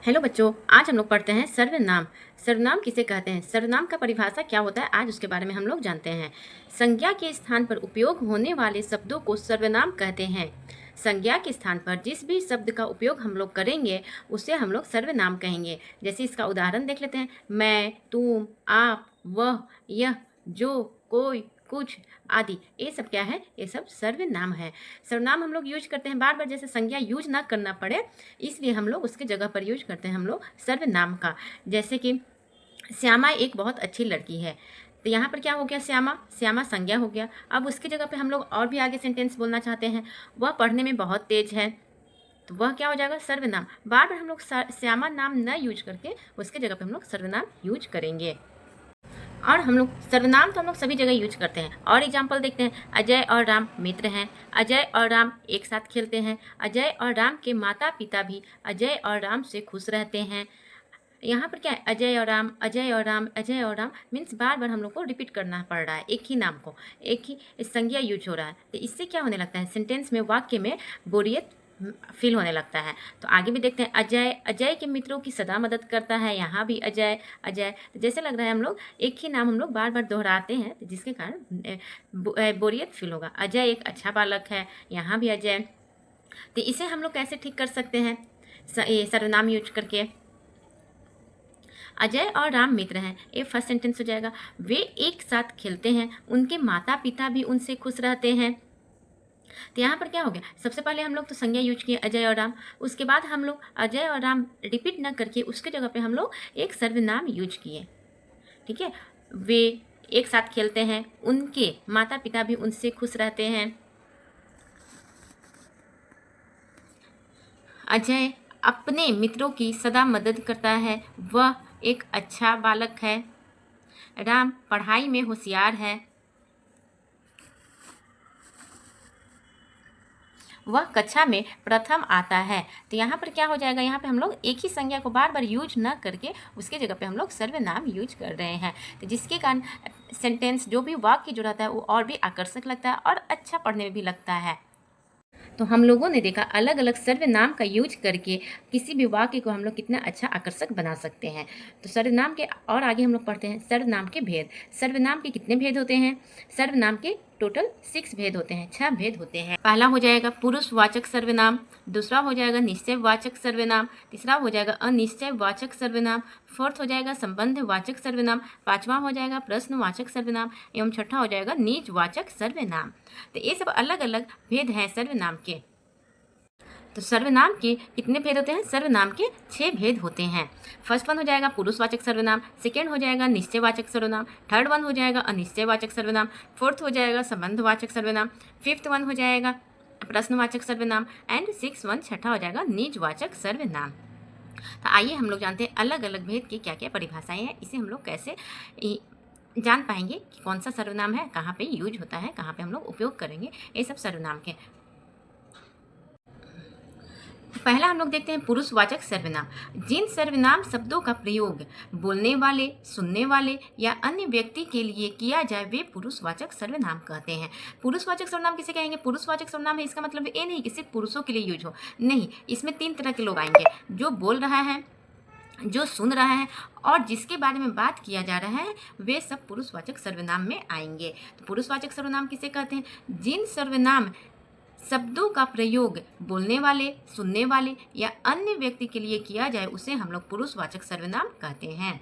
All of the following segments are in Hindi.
हेलो बच्चों, आज हम लोग पढ़ते हैं सर्वनाम। सर्वनाम किसे कहते हैं, सर्वनाम का परिभाषा क्या होता है, आज उसके बारे में हम लोग जानते हैं। संज्ञा के स्थान पर उपयोग होने वाले शब्दों को सर्वनाम कहते हैं। संज्ञा के स्थान पर जिस भी शब्द का उपयोग हम लोग करेंगे उसे हम लोग सर्वनाम कहेंगे। जैसे इसका उदाहरण देख लेते हैं, मैं, तुम, आप, वह, यह, जो, कोई, कुछ आदि, ये सब क्या है, ये सब सर्वनाम है। सर्वनाम हम लोग यूज करते हैं बार बार, जैसे संज्ञा यूज ना करना पड़े इसलिए हम लोग उसके जगह पर यूज करते हैं हम लोग सर्वनाम का। जैसे कि श्यामा एक बहुत अच्छी लड़की है, तो यहाँ पर क्या हो गया, श्यामा, श्यामा संज्ञा हो गया। अब उसकी जगह पे हम लोग और भी आगे सेंटेंस बोलना चाहते हैं, वह पढ़ने में बहुत तेज है, तो वह क्या हो जाएगा, सर्वनाम। बार बार हम लोग श्यामा नाम न यूज करके उसके जगह पे हम लोग सर्वनाम यूज करेंगे। और हम लोग सर्वनाम तो हम लोग सभी जगह यूज करते हैं। और एग्जाम्पल देखते हैं, अजय और राम मित्र हैं, अजय और राम एक साथ खेलते हैं, अजय और राम के माता पिता भी अजय और राम से खुश रहते हैं। यहाँ पर क्या है, अजय और राम, अजय और राम, अजय और राम, मीन्स बार बार हम लोग को रिपीट करना पड़ रहा है, एक ही नाम को, एक ही संज्ञा यूज हो रहा है। तो इससे क्या होने लगता है, सेंटेंस में, वाक्य में बोरियत फील होने लगता है। तो आगे भी देखते हैं, अजय, अजय के मित्रों की सदा मदद करता है, यहाँ भी अजय, अजय, तो जैसे लग रहा है हम लोग एक ही नाम हम लोग बार बार दोहराते हैं, जिसके कारण बोरियत फील होगा। अजय एक अच्छा बालक है, यहाँ भी अजय। तो इसे हम लोग कैसे ठीक कर सकते हैं, ये सर्वनाम यूज करके। अजय और राम मित्र हैं, ये फर्स्ट सेंटेंस हो जाएगा। वे एक साथ खेलते हैं, उनके माता पिता भी उनसे खुश रहते हैं। तो यहाँ पर क्या हो गया, सबसे पहले हम लोग तो संज्ञा यूज किए अजय और राम, उसके बाद हम लोग अजय और राम रिपीट न करके उसके जगह पे हम लोग एक सर्वनाम यूज किए। ठीक है, वे एक साथ खेलते हैं, उनके माता पिता भी उनसे खुश रहते हैं। अजय अपने मित्रों की सदा मदद करता है, वह एक अच्छा बालक है। राम पढ़ाई में होशियार है, वह कक्षा में प्रथम आता है। तो यहाँ पर क्या हो जाएगा, यहाँ पे हम लोग एक ही संज्ञा को बार बार यूज न करके उसके जगह पे हम लोग सर्वनाम यूज कर रहे हैं, तो जिसके कारण सेंटेंस, जो भी वाक्य जो रहता है वो और भी आकर्षक लगता है और अच्छा पढ़ने में भी लगता है। तो हम लोगों ने देखा अलग अलग सर्वनाम का यूज करके किसी भी वाक्य को हम लोग कितना अच्छा आकर्षक बना सकते हैं। तो सर्वनाम के और आगे हम लोग पढ़ते हैं सर्वनाम के भेद। सर्वनाम के कितने भेद होते हैं, सर्वनाम के टोटल 6 भेद होते हैं, 6 भेद होते हैं। पहला हो जाएगा पुरुषवाचक सर्वनाम, दूसरा हो जाएगा निश्चयवाचक सर्वनाम, तीसरा हो जाएगा अनिश्चयवाचक सर्वनाम, फोर्थ हो जाएगा संबंधवाचक सर्वनाम, पांचवा हो जाएगा प्रश्नवाचक सर्वनाम एवं छठा हो जाएगा निजवाचक सर्वनाम। तो ये सब अलग अलग भेद हैं सर्वनाम के। तो सर्वनाम के कितने भेद होते हैं, सर्वनाम के 6 भेद होते हैं। फर्स्ट वन हो जाएगा पुरुषवाचक सर्वनाम, सेकेंड हो जाएगा निश्चयवाचक सर्वनाम, थर्ड वन हो जाएगा अनिश्चयवाचक सर्वनाम, फोर्थ हो जाएगा संबंधवाचक सर्वनाम, फिफ्थ वन हो जाएगा प्रश्नवाचक सर्वनाम एंड सिक्स वन, छठा हो जाएगा निजवाचक सर्वनाम। तो आइए हम लोग जानते हैं अलग अलग भेद की क्या क्या परिभाषाएं हैं, इसे हम लोग कैसे जान पाएंगे कि कौन सा सर्वनाम है, कहाँ पे यूज होता है, कहाँ पे हम लोग उपयोग करेंगे ये सब सर्वनाम के। पहला हम लोग देखते हैं पुरुषवाचक सर्वनाम। जिन सर्वनाम शब्दों का प्रयोग बोलने वाले, सुनने वाले या अन्य व्यक्ति के लिए किया जाए वे पुरुषवाचक सर्वनाम कहते हैं। पुरुषवाचक सर्वनाम किसे कहेंगे, पुरुषवाचक सर्वनाम है इसका मतलब ये नहीं कि सिर्फ पुरुषों के लिए यूज हो, नहीं, इसमें 3 तरह के लोग आएंगे, जो बोल रहा है, जो सुन रहा है और जिसके बारे में बात किया जा रहा है, वे सब पुरुषवाचक सर्वनाम में आएंगे। तो पुरुषवाचक सर्वनाम किसे कहते हैं, जिन सर्वनाम शब्दों का प्रयोग बोलने वाले, सुनने वाले या अन्य व्यक्ति के लिए किया जाए उसे हम लोग पुरुषवाचक सर्वनाम कहते हैं।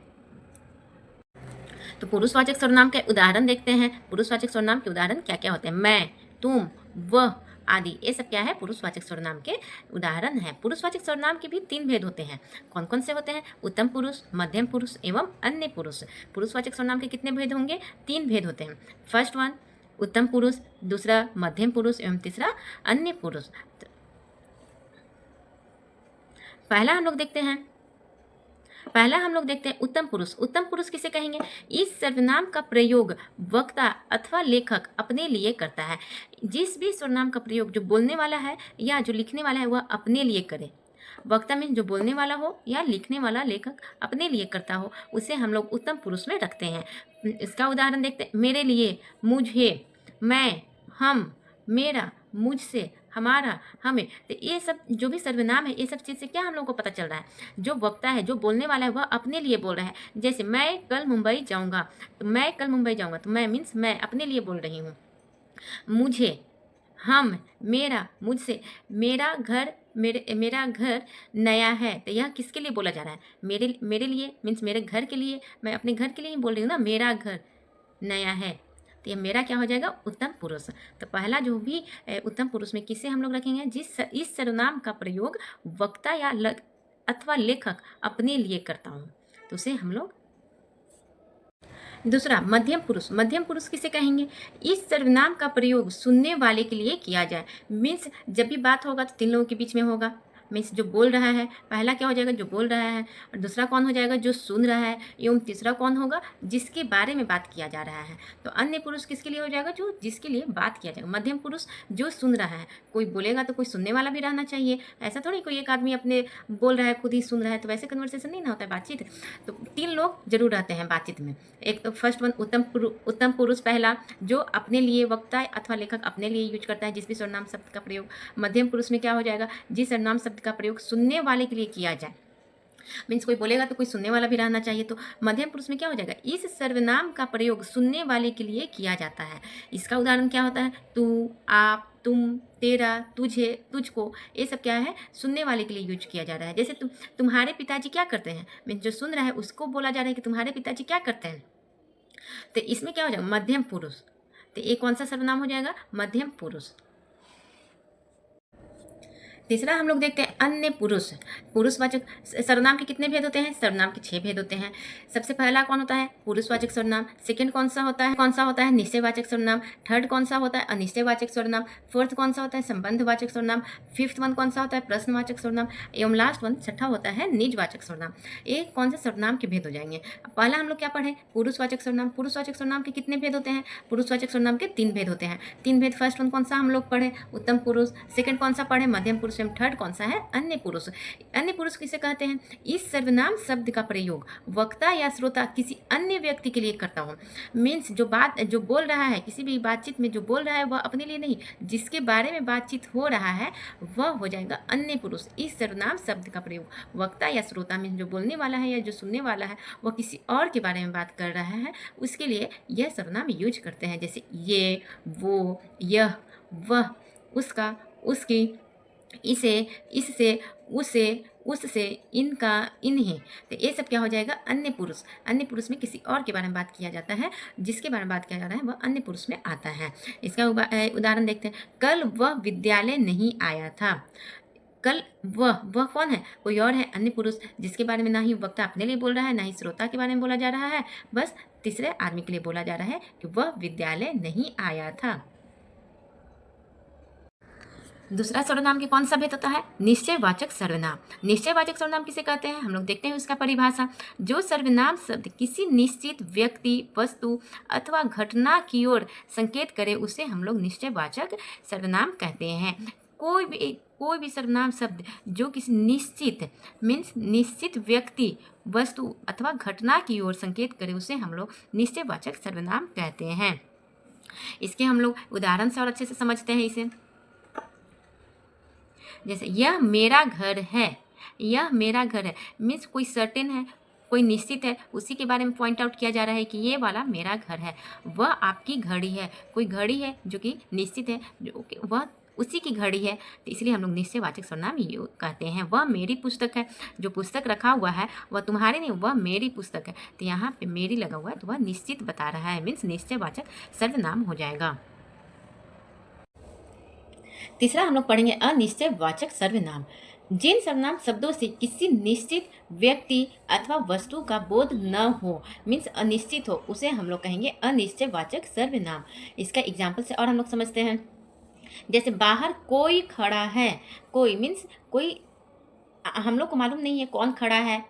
तो पुरुषवाचक सर्वनाम के उदाहरण देखते हैं। पुरुषवाचक सर्वनाम के उदाहरण क्या क्या होते हैं, मैं, तुम, वह आदि, ये सब क्या है, पुरुषवाचक सर्वनाम के उदाहरण है। पुरुषवाचक सर्वनाम के भी 3 भेद होते हैं। कौन कौन से होते हैं, उत्तम पुरुष, मध्यम पुरुष एवं अन्य पुरुष। पुरुषवाचक सर्वनाम के कितने भेद होंगे, 3 भेद होते हैं। फर्स्ट वन उत्तम पुरुष, दूसरा मध्यम पुरुष एवं तीसरा अन्य पुरुष। पहला हम लोग देखते हैं उत्तम पुरुष। उत्तम पुरुष किसे कहेंगे, इस सर्वनाम का प्रयोग वक्ता अथवा लेखक अपने लिए करता है। जिस भी सर्वनाम का प्रयोग जो बोलने वाला है या जो लिखने वाला है वह अपने लिए करे, वक्ता में जो बोलने वाला हो या लिखने वाला लेखक अपने लिए करता हो, उसे हम लोग उत्तम पुरुष में रखते हैं। इसका उदाहरण देखते हैं, मेरे लिए, मुझे, मैं, हम, मेरा, मुझसे, हमारा, हमें। तो ये सब जो भी सर्वनाम है, ये सब चीज़ से क्या हम लोग को पता चल रहा है, जो वक्ता है, जो बोलने वाला है, वह अपने लिए बोल रहा है। जैसे मैं कल मुंबई जाऊँगा, तो मैं कल मुंबई जाऊँगा, तो मैं मीन्स मैं अपने लिए बोल रही हूँ। मुझे, हम, मेरा, मुझसे, मेरा घर नया है, तो यह किसके लिए बोला जा रहा है, मेरे लिए मीन्स मेरे घर के लिए, मैं अपने घर के लिए ही बोल रही हूँ ना, मेरा घर नया है। तो ये मेरा क्या हो जाएगा, उत्तम पुरुष। तो पहला जो भी उत्तम पुरुष में किसे हम लोग रखेंगे, इस सर्वनाम का प्रयोग वक्ता या अथवा लेखक अपने लिए करता हूँ, तो उसे हम लोग। दूसरा, मध्यम पुरुष किसे कहेंगे, इस सर्वनाम का प्रयोग सुनने वाले के लिए किया जाए। मीन्स जब भी बात होगा तो 3 लोगों के बीच में होगा। मीन्स जो बोल रहा है, पहला क्या हो जाएगा, जो बोल रहा है, और दूसरा कौन हो जाएगा, जो सुन रहा है, एवं तीसरा कौन होगा, जिसके बारे में बात किया जा रहा है। तो अन्य पुरुष किसके लिए हो जाएगा, जो जिसके लिए बात किया जाएगा। मध्यम पुरुष जो सुन रहा है, कोई बोलेगा तो कोई सुनने वाला भी रहना चाहिए। ऐसा थोड़ी कोई एक आदमी अपने बोल रहा है, खुद ही सुन रहा है, तो वैसे कन्वर्सेशन नहीं ना होता है, बातचीत। तो 3 लोग जरूर रहते हैं बातचीत में। एक तो फर्स्ट वन उत्तम पुरुष पहला, जो अपने लिए वक्ता अथवा लेखक अपने लिए यूज करता है जिस भी सर्वनाम शब्द का प्रयोग। मध्यम पुरुष में क्या हो जाएगा, जिस सर्वनाम शब्द का प्रयोग सुनने वाले के लिए किया जाए। मीन्स कोई बोलेगा तो कोई सुनने वाला भी रहना चाहिए। तो मध्यम पुरुष में क्या हो जाएगा, इस सर्वनाम का प्रयोग सुनने वाले के लिए किया जाता है। इसका उदाहरण क्या होता है, तू, आप, तुम, तेरा, तुझे, तुझको, ये सब क्या है, सुनने वाले के लिए यूज किया जा रहा है। जैसे तुम्हारे पिताजी क्या करते हैं, मीन्स जो सुन रहा है उसको बोला जा रहा है कि तुम्हारे पिताजी क्या करते हैं। तो इसमें क्या हो जाएगा, मध्यम पुरुष। तो ये कौन सा सर्वनाम हो जाएगा, मध्यम पुरुष। तीसरा हम लोग देखते हैं अन्य पुरुष। पुरुषवाचक सर्वनाम के कितने भेद होते हैं, सर्वनाम के 6 भेद होते हैं। सबसे पहला कौन होता है, पुरुषवाचक सर्वनाम। सेकंड कौन सा होता है निश्चयवाचक सर्वनाम। थर्ड कौन सा होता है, अनिश्चयवाचक सर्वनाम। फोर्थ कौन सा होता है, संबंधवाचक सर्वनाम। फिफ्थ वन कौन सा होता है, प्रश्नवाचक सर्वनाम। एवं लास्ट वन, छठा होता है निजवाचक सर्वनाम। ये कौन से सर्वनाम के भेद हो जाएंगे। पहला हम लोग क्या पढ़े, पुरुषवाचक सर्वनाम। पुरुषवाचक सर्वनाम के कितने भेद होते हैं, पुरुषवाचक सर्वनाम के 3 भेद होते हैं। 3 भेद, फर्स्ट वन कौन सा हम लोग पढ़े, उत्तम पुरुष। सेकंड कौन सा पढ़े, मध्यम पुरुष। थर्ड कौन सा है, अन्य पुरुष। अन्य पुरुष किसे कहते हैं, इस सर्वनाम शब्द का प्रयोग वक्ता या श्रोता किसी अन्य व्यक्ति के लिए करता हूँ। मीन्स जो बोल रहा है, किसी भी बातचीत में जो बोल रहा है वह अपने लिए नहीं, जिसके बारे में बातचीत हो रहा है वह हो जाएगा अन्य पुरुष। इस सर्वनाम शब्द का प्रयोग वक्ता या श्रोता, मीन्स जो बोलने वाला है या जो सुनने वाला है वह किसी और के बारे में बात कर रहा है, उसके लिए यह सर्वनाम यूज करते हैं। जैसे ये, वो, यह, वह, उसका, उसकी, इसे, इससे, उससे, इनका, इन्हें। तो ये सब क्या हो जाएगा, अन्य पुरुष। अन्य पुरुष में किसी और के बारे में बात किया जाता है, जिसके बारे में बात किया जा रहा है वह अन्य पुरुष में आता है। इसका उदाहरण देखते हैं, कल वह विद्यालय नहीं आया था। कल वह कौन है, कोई और है, अन्य पुरुष, जिसके बारे में ना ही वक्ता अपने लिए बोल रहा है, ना ही श्रोता के बारे में बोला जा रहा है, बस तीसरे आदमी के लिए बोला जा रहा है कि वह विद्यालय नहीं आया था। दूसरा सर्वनाम के कौन सा भेद होता है, निश्चयवाचक सर्वनाम। निश्चयवाचक सर्वनाम किसे कहते हैं, हम लोग देखते हैं उसका परिभाषा। जो सर्वनाम शब्द किसी निश्चित व्यक्ति, वस्तु अथवा घटना की ओर संकेत करे उसे हम लोग निश्चयवाचक सर्वनाम कहते हैं। कोई भी सर्वनाम शब्द जो किसी निश्चित व्यक्ति, वस्तु अथवा घटना की ओर संकेत करे उसे हम लोग निश्चयवाचक सर्वनाम कहते हैं। इसके हम लोग उदाहरण से और अच्छे से समझते हैं इसे। जैसे यह मेरा घर है, यह मेरा घर है मीन्स कोई सर्टेन है, कोई निश्चित है, उसी के बारे में पॉइंट आउट किया जा रहा है कि ये वाला मेरा घर है। वह आपकी घड़ी है, कोई घड़ी है जो कि निश्चित है, जो वह उसी की घड़ी है, तो इसलिए हम लोग निश्चयवाचक सर्वनाम कहते हैं। वह मेरी पुस्तक है, जो पुस्तक रखा हुआ है वह तुम्हारी नहीं, वह मेरी पुस्तक है, तो यहाँ पे मेरी लगा हुआ है तो वह निश्चित बता रहा है, मीन्स निश्चयवाचक सर्वनाम हो जाएगा। तीसरा हम लोग पढ़ेंगे अनिश्चयवाचक सर्वनाम। जिन सर्वनाम शब्दों से किसी निश्चित व्यक्ति अथवा वस्तु का बोध न हो, मीन्स अनिश्चित हो, उसे हम लोग कहेंगे अनिश्चयवाचक सर्वनाम। इसका एग्जाम्पल से और हम लोग समझते हैं। जैसे बाहर कोई खड़ा है, कोई मीन्स कोई, हम लोग को मालूम नहीं है कौन खड़ा है,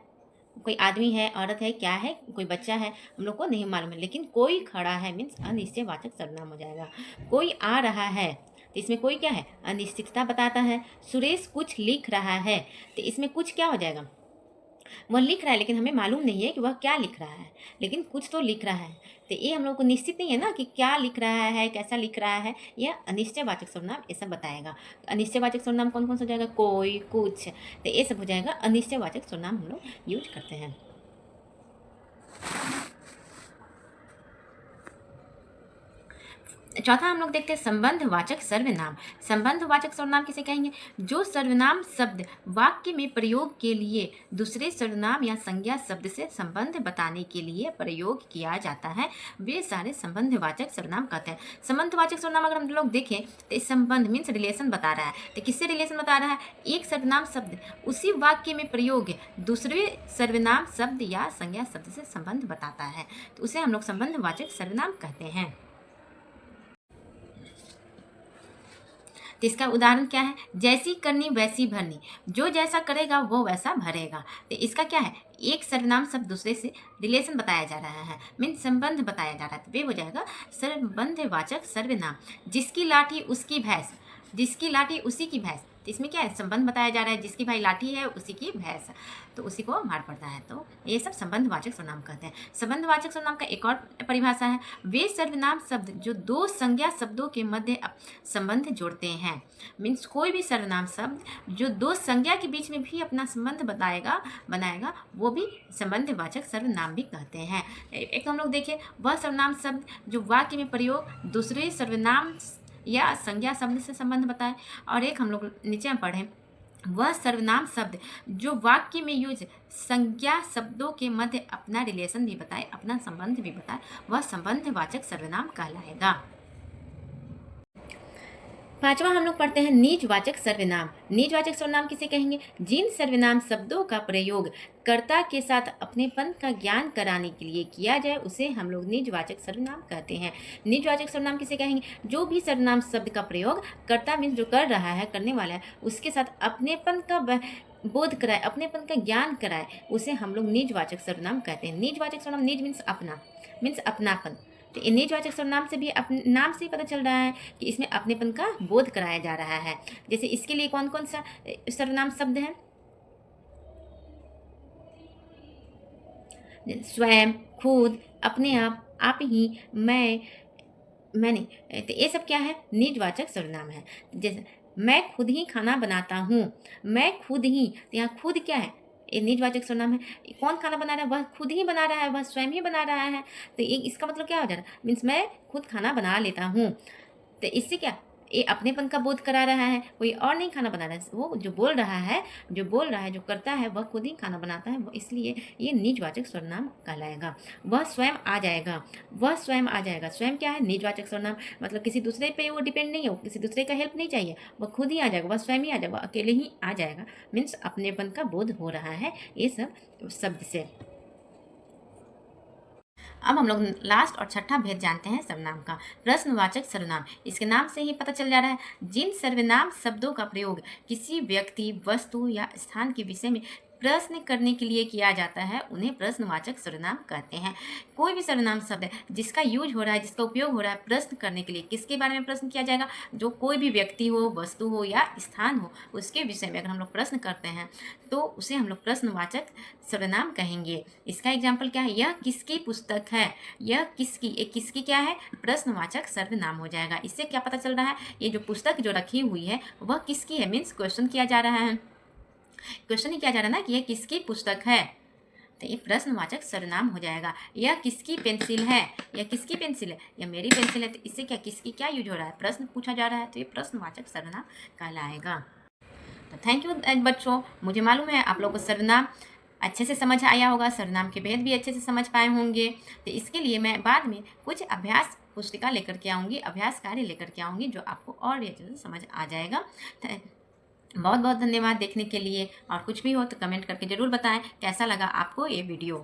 कोई आदमी है, औरत है, क्या है, कोई बच्चा है, हम लोग को नहीं मालूम है, लेकिन कोई खड़ा है मीन्स अनिश्चयवाचक सर्वनाम हो जाएगा। कोई आ रहा है, तो इसमें कोई क्या है, अनिश्चितता बताता है। सुरेश कुछ लिख रहा है, तो इसमें कुछ क्या हो जाएगा, वह लिख रहा है लेकिन हमें मालूम नहीं है कि वह क्या लिख रहा है, लेकिन कुछ तो लिख रहा है। तो ये हम लोग को निश्चित नहीं है ना कि क्या लिख रहा है, कैसा लिख रहा है। यह अनिश्चयवाचक सर्वनाम ये सब बताएगा। अनिश्चयवाचक सर्वनाम कौन कौन सा हो जाएगा? कोई, कुछ, तो ये सब हो जाएगा अनिश्चयवाचक सर्वनाम हम लोग यूज करते हैं। चौथा हम लोग देखते हैं संबंधवाचक सर्वनाम। संबंधवाचक सर्वनाम किसे कहेंगे? जो सर्वनाम शब्द वाक्य में प्रयोग के लिए दूसरे सर्वनाम या संज्ञा शब्द से संबंध बताने के लिए प्रयोग किया जाता है, वे सारे संबंधवाचक सर्वनाम कहते हैं। संबंधवाचक सर्वनाम अगर हम लोग देखें तो इस संबंध मीन्स रिलेशन बता रहा है। तो किससे रिलेशन बता रहा है? एक सर्वनाम शब्द उसी वाक्य में प्रयोग दूसरे सर्वनाम शब्द या संज्ञा शब्द से संबंध बताता है, तो उसे हम लोग संबंधवाचक सर्वनाम कहते हैं। तो इसका उदाहरण क्या है? जैसी करनी वैसी भरनी, जो जैसा करेगा वो वैसा भरेगा। तो इसका क्या है? एक सर्वनाम शब्द दूसरे से रिलेशन बताया जा रहा है, मीन संबंध बताया जा रहा है, तो वे हो जाएगा संबंधवाचक सर्वनाम। जिसकी लाठी उसकी भैंस, जिसकी लाठी उसी की भैंस, तो इसमें क्या है? संबंध बताया जा रहा है, जिसकी भाई लाठी है उसी की भैंस, तो उसी को मार पड़ता है। तो ये सब संबंधवाचक सर्वनाम कहते हैं। संबंधवाचक सर्वनाम का एक और परिभाषा है, वे सर्वनाम शब्द जो दो संज्ञा शब्दों के मध्य संबंध जोड़ते हैं। मीन्स कोई भी सर्वनाम शब्द जो दो संज्ञा के बीच में भी अपना संबंध बनाएगा वो भी संबंधवाचक सर्वनाम भी कहते हैं। एक हम लोग देखिए, वह सर्वनाम शब्द जो वाक्य में प्रयोग दूसरे सर्वनाम या संज्ञा शब्द से संबंध बताए। और एक हम लोग नीचे में पढ़ें, वह सर्वनाम शब्द जो वाक्य में यूज संज्ञा शब्दों के मध्य अपना रिलेशन भी बताए, अपना संबंध भी बताए, वह संबंधवाचक सर्वनाम कहलाएगा। पांचवा हम लोग पढ़ते हैं निजवाचक सर्वनाम। निजवाचक सर्वनाम किसे कहेंगे? जिन सर्वनाम शब्दों का प्रयोग कर्ता के साथ अपनेपन का ज्ञान कराने के लिए किया जाए उसे हम लोग निजवाचक सर्वनाम कहते हैं। निजवाचक सर्वनाम किसे कहेंगे? जो भी सर्वनाम शब्द का प्रयोग कर्ता मीन्स जो कर रहा है, करने वाला है, उसके साथ अपनेपन का बोध कराए, अपनेपन का ज्ञान कराए, उसे हम लोग निजवाचक सर्वनाम कहते हैं। निजवाचक सर्वनाम, निज मीन्स अपना, मीन्स अपनापन। तो निजवाचक सर्वनाम से भी अपने नाम से ही पता चल रहा है कि इसमें अपनेपन का बोध कराया जा रहा है। जैसे इसके लिए कौन कौन सा सर्वनाम शब्द है? स्वयं, खुद, अपने आप ही, मैंने, तो ये सब क्या है? निजवाचक सर्वनाम है। जैसे मैं खुद ही खाना बनाता हूँ, मैं खुद ही, तो यहाँ खुद क्या है? ये निजवाचक सर्वनाम है। कौन खाना बना रहा है? वह खुद ही बना रहा है, वह स्वयं ही बना रहा है। तो ये इसका मतलब क्या हो जा रहा है? मीन्स मैं खुद खाना बना लेता हूँ। तो इससे क्या? ये अपनेपन का बोध करा रहा है, कोई और नहीं खाना बना रहा है। वो जो बोल रहा है, जो करता है, वह खुद ही खाना बनाता है, इसलिए ये निजवाचक सर्वनाम कहलाएगा। वह स्वयं आ जाएगा, वह स्वयं आ जाएगा। स्वयं क्या है? निजवाचक सर्वनाम, मतलब किसी दूसरे पे वो डिपेंड नहीं है, किसी दूसरे का हेल्प नहीं चाहिए, वह खुद ही आ जाएगा, वह स्वयं ही आ जाएगा, वह अकेले ही आ जाएगा। मीन्स अपनेपन का बोध हो रहा है ये सब शब्द से। अब हम लोग लास्ट और छठा भेद जानते हैं सर्वनाम का, प्रश्नवाचक सर्वनाम। इसके नाम से ही पता चल जा रहा है, जिन सर्वनाम शब्दों का प्रयोग किसी व्यक्ति, वस्तु या स्थान के विषय में प्रश्न करने के लिए किया जाता है उन्हें प्रश्नवाचक सर्वनाम कहते हैं। कोई भी सर्वनाम शब्द है जिसका यूज हो रहा है, जिसका उपयोग हो रहा है प्रश्न करने के लिए, किसके बारे में प्रश्न किया जाएगा? जो कोई भी व्यक्ति हो, वस्तु हो या स्थान हो, उसके विषय में अगर हम लोग प्रश्न करते हैं तो उसे हम लोग प्रश्नवाचक सर्वनाम कहेंगे। इसका एग्जाम्पल क्या है? यह किसकी पुस्तक है, यह किसकी, एक किसकी क्या है? प्रश्नवाचक सर्वनाम हो जाएगा। इससे क्या पता चल रहा है? ये जो पुस्तक जो रखी हुई है वह किसकी है? मीन्स क्वेश्चन किया जा रहा है, क्वेश्चन ही किया जा रहा है ना कि यह किसकी पुस्तक है, तो ये प्रश्नवाचक सर्वनाम हो जाएगा। यह किसकी पेंसिल है, यह किसकी पेंसिल है, यह मेरी पेंसिल है, तो इससे क्या, किसकी क्या यूज हो रहा है? प्रश्न पूछा जा रहा है, तो ये प्रश्नवाचक सर्वनाम कहलाएगा। तो थैंक यू बच्चों, मुझे मालूम है आप लोगों को सर्वनाम अच्छे से समझ आया होगा, सर्वनाम के भेद भी अच्छे से समझ पाए होंगे। तो इसके लिए मैं बाद में कुछ अभ्यास पुस्तिका लेकर के आऊँगी, अभ्यास कार्य लेकर के आऊँगी, जो आपको और भी अच्छे से समझ आ जाएगा। बहुत बहुत धन्यवाद देखने के लिए, और कुछ भी हो तो कमेंट करके ज़रूर बताएं कैसा लगा आपको ये वीडियो।